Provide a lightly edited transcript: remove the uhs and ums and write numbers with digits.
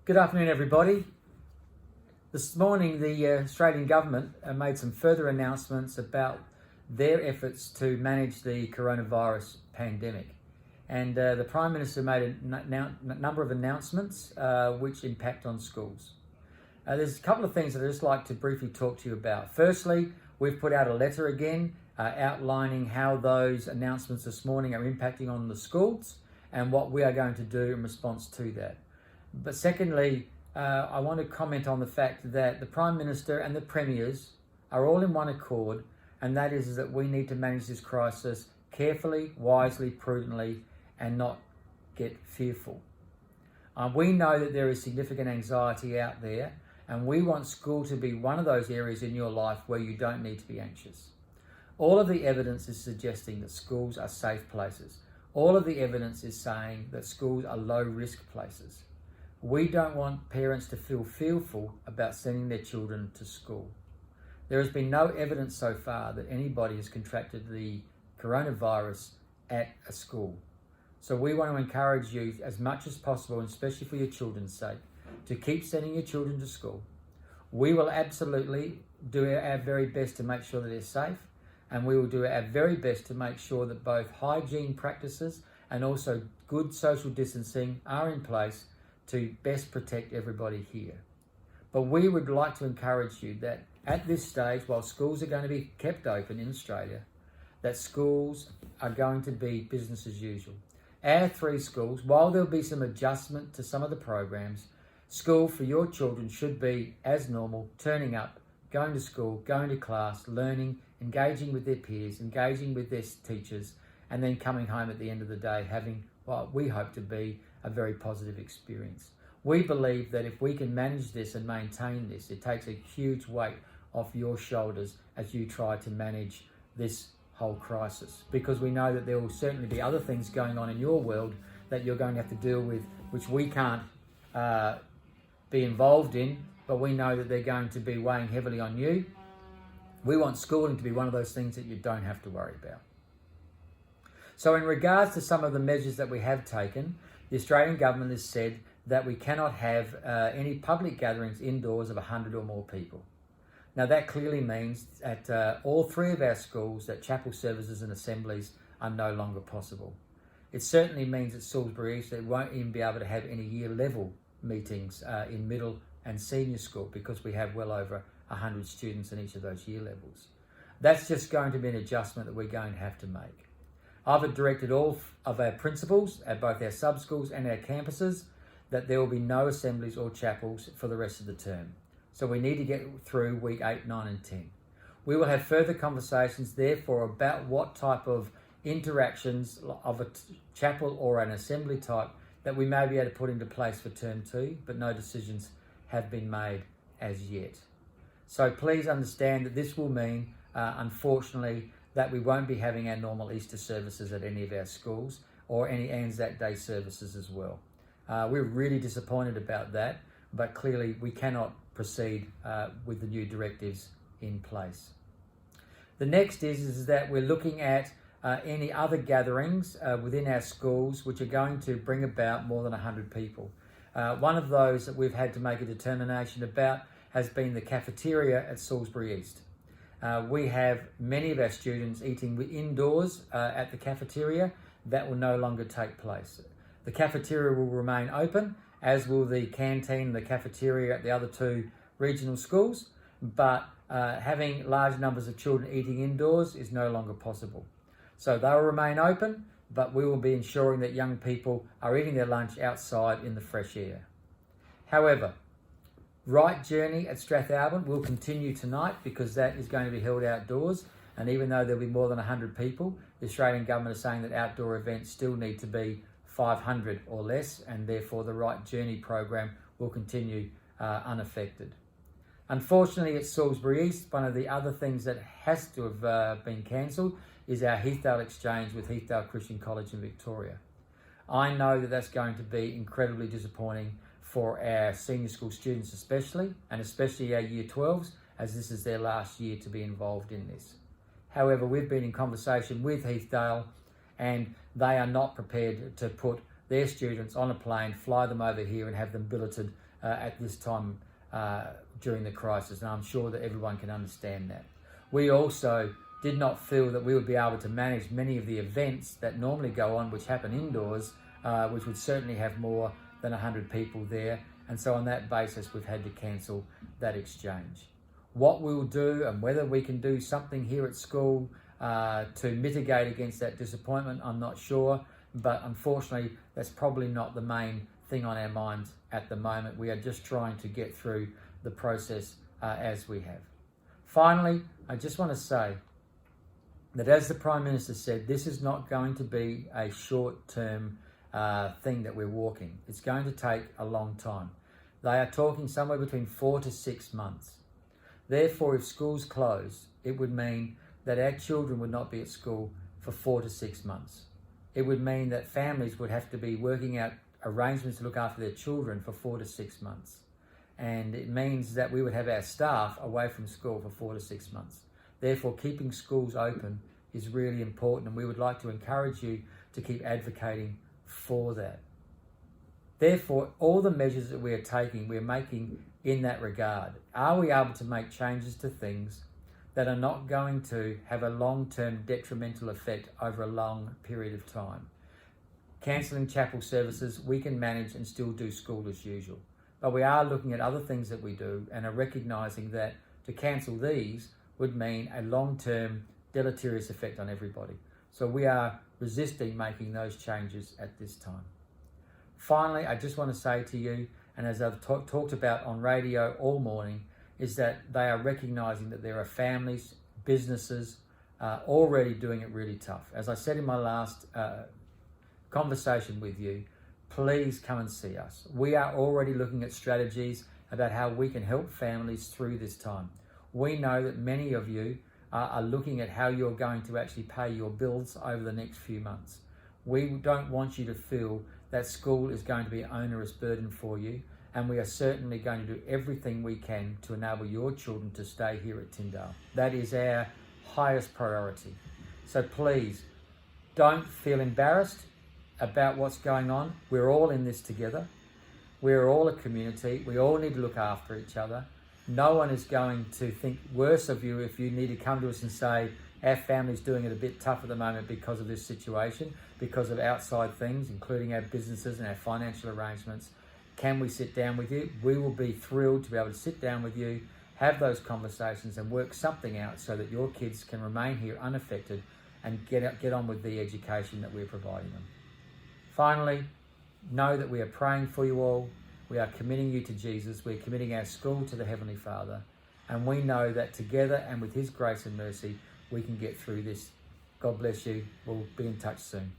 Good afternoon, everybody. This morning, the Australian government made some further announcements about their efforts to manage the coronavirus pandemic. And the Prime Minister made a number of announcements which impact on schools. There's a couple of things that I'd just like to briefly talk to you about. Firstly, we've put out a letter again outlining how those announcements this morning are impacting on the schools and what we are going to do in response to that. But secondly, I want to comment on the fact that the Prime Minister and the Premiers are all in one accord, and that is that we need to manage this crisis carefully, wisely, prudently, and not get fearful. We know that there is significant anxiety out there, and we want school to be one of those areas in your life where you don't need to be anxious. All of the evidence is suggesting that schools are safe places. All of the evidence is saying that schools are low-risk places. We don't want parents to feel fearful about sending their children to school. There has been no evidence so far that anybody has contracted the coronavirus at a school. So we want to encourage you as much as possible, and especially for your children's sake, to keep sending your children to school. We will absolutely do our very best to make sure that they're safe, and we will do our very best to make sure that both hygiene practices and also good social distancing are in place to best protect everybody here. But we would like to encourage you that at this stage, while schools are going to be kept open in Australia, that schools are going to be business as usual. Our three schools, while there'll be some adjustment to some of the programs, school for your children should be as normal, turning up, going to school, going to class, learning, engaging with their peers, engaging with their teachers, and then coming home at the end of the day having what we hope to be a very positive experience. We believe that if we can manage this and maintain this, it takes a huge weight off your shoulders as you try to manage this whole crisis, because we know that there will certainly be other things going on in your world that you're going to have to deal with, which we can't be involved in, but we know that they're going to be weighing heavily on you. We want schooling to be one of those things that you don't have to worry about. So in regards to some of the measures that we have taken, the Australian government has said that we cannot have any public gatherings indoors of 100 or more people. Now that clearly means at all three of our schools that chapel services and assemblies are no longer possible. It certainly means at Salisbury East they won't even be able to have any year level meetings in middle and senior school, because we have well over 100 students in each of those year levels. That's just going to be an adjustment that we're going to have to make. I've directed all of our principals at both our sub-schools and our campuses that there will be no assemblies or chapels for the rest of the term. So we need to get through week 8, 9 and 10. We will have further conversations therefore about what type of interactions of a chapel or an assembly type that we may be able to put into place for term 2, but no decisions have been made as yet. So please understand that this will mean, unfortunately, that we won't be having our normal Easter services at any of our schools, or any Anzac Day services as well. We're really disappointed about that, but clearly we cannot proceed with the new directives in place. The next is that we're looking at any other gatherings within our schools which are going to bring about more than 100 people. One of those that we've had to make a determination about has been the cafeteria at Salisbury East. We have many of our students eating indoors at the cafeteria. That will no longer take place. The cafeteria will remain open, as will the canteen and the cafeteria at the other two regional schools, but having large numbers of children eating indoors is no longer possible. So they will remain open, but we will be ensuring that young people are eating their lunch outside in the fresh air. However, Right Journey at Strathalbyn will continue tonight, because that is going to be held outdoors, and even though there'll be more than 100 people, the Australian government is saying that outdoor events still need to be 500 or less, and therefore the Right Journey program will continue unaffected. Unfortunately, at Salisbury East, one of the other things that has to have been cancelled is our Heathdale exchange with Heathdale Christian College in Victoria. I know that that's going to be incredibly disappointing for our senior school students especially, and especially our year 12s, as this is their last year to be involved in this. However, we've been in conversation with Heathdale, and they are not prepared to put their students on a plane, fly them over here and have them billeted at this time during the crisis, and I'm sure that everyone can understand that. We also did not feel that we would be able to manage many of the events that normally go on, which happen indoors, which would certainly have more than 100 people there. And so on that basis, we've had to cancel that exchange. What we'll do and whether we can do something here at school to mitigate against that disappointment, I'm not sure. But unfortunately, that's probably not the main thing on our minds at the moment. We are just trying to get through the process as we have. Finally, I just want to say that as the Prime Minister said, this is not going to be a short-term thing that we're walking. It's going to take a long time. They are talking somewhere between 4 to 6 months. Therefore, if schools close, it would mean that our children would not be at school for 4 to 6 months. It would mean that families would have to be working out arrangements to look after their children for 4 to 6 months. And it means that we would have our staff away from school for 4 to 6 months. Therefore, keeping schools open is really important, and we would like to encourage you to keep advocating for that. Therefore, all the measures that we are taking, we're making in that regard. Are we able to make changes to things that are not going to have a long-term detrimental effect over a long period of time? Cancelling chapel services, we can manage and still do school as usual. But we are looking at other things that we do and are recognising that to cancel these would mean a long-term deleterious effect on everybody. So we are resisting making those changes at this time. Finally, I just want to say to you, and as I've talked about on radio all morning, is that they are recognising that there are families, businesses already doing it really tough. As I said in my last conversation with you, please come and see us. We are already looking at strategies about how we can help families through this time. We know that many of you are looking at how you're going to actually pay your bills over the next few months. We don't want you to feel that school is going to be an onerous burden for you, and we are certainly going to do everything we can to enable your children to stay here at Tyndale. That is our highest priority. So please, don't feel embarrassed about what's going on. We're all in this together. We're all a community. We all need to look after each other. No one is going to think worse of you if you need to come to us and say, our family's doing it a bit tough at the moment because of this situation, because of outside things, including our businesses and our financial arrangements. Can we sit down with you? We will be thrilled to be able to sit down with you, have those conversations and work something out so that your kids can remain here unaffected and get on with the education that we're providing them. Finally, know that we are praying for you all. We are committing you to Jesus. We're committing our school to the Heavenly Father. And we know that together and with His grace and mercy, we can get through this. God bless you. We'll be in touch soon.